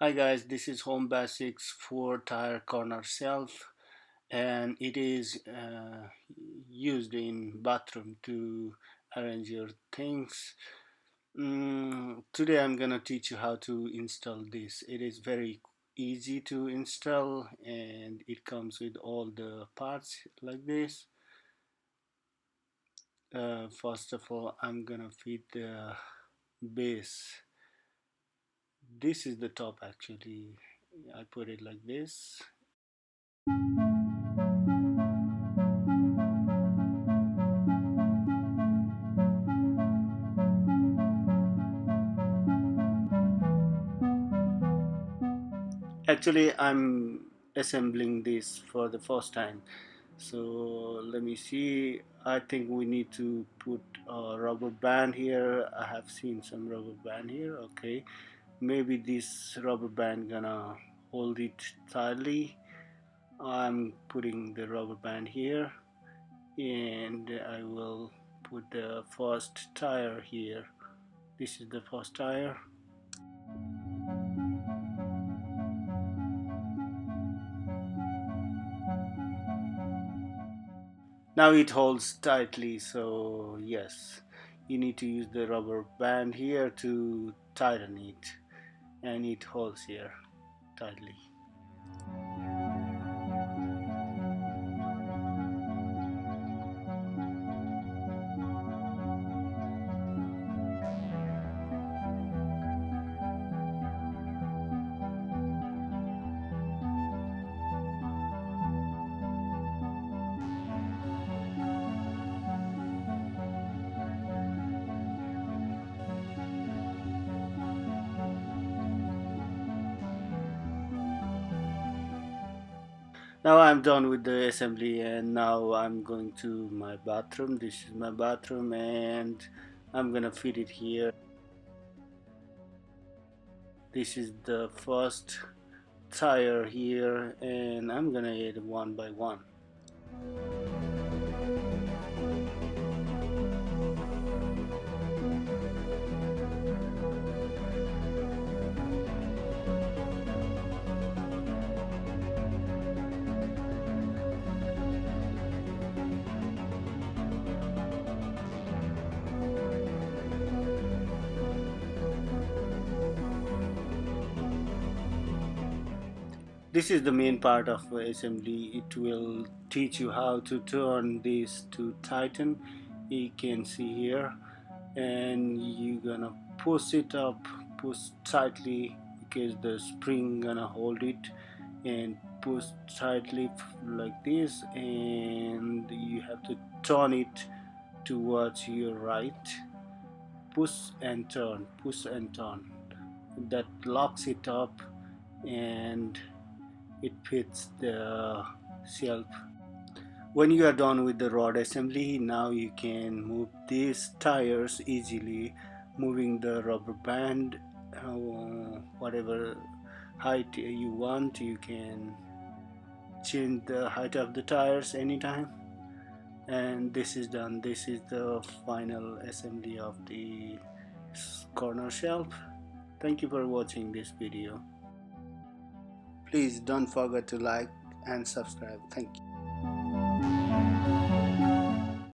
Hi guys, this is Home Basics 4 tire corner shelf, and it is used in bathroom to arrange your things. Today I'm gonna teach you how to install this. It is very easy to install and it comes with all the parts like this. First of all, I'm gonna feed the base. This is the top actually. I put it like this. Actually, I'm assembling this for the first time. So let me see. I think we need to put a rubber band here. I have seen some rubber band here. Okay, maybe this rubber band gonna hold it tightly. I'm putting the rubber band here, and I will put the first tire here. This is the first tire. Now it holds tightly, so yes, you need to use the rubber band here to tighten it, and it holds here tightly. Now I'm done with the assembly, and now I'm going to my bathroom. This is my bathroom, and I'm gonna fit it here. This is the first tire here, and I'm gonna add one by one. This is the main part of assembly. It will teach you how to turn this to tighten. You can see here, and you're gonna push it up, push tightly, because the spring gonna hold it, and push tightly like this, and you have to turn it towards your right. Push and turn. That locks it up, and it fits the shelf. When you are done with the rod assembly, now you can move these tires easily, moving the rubber band whatever height you want. You can change the height of the tires anytime, and this is done. This is the final assembly of the corner shelf. Thank you for watching this video. Please don't forget to like and subscribe. Thank you.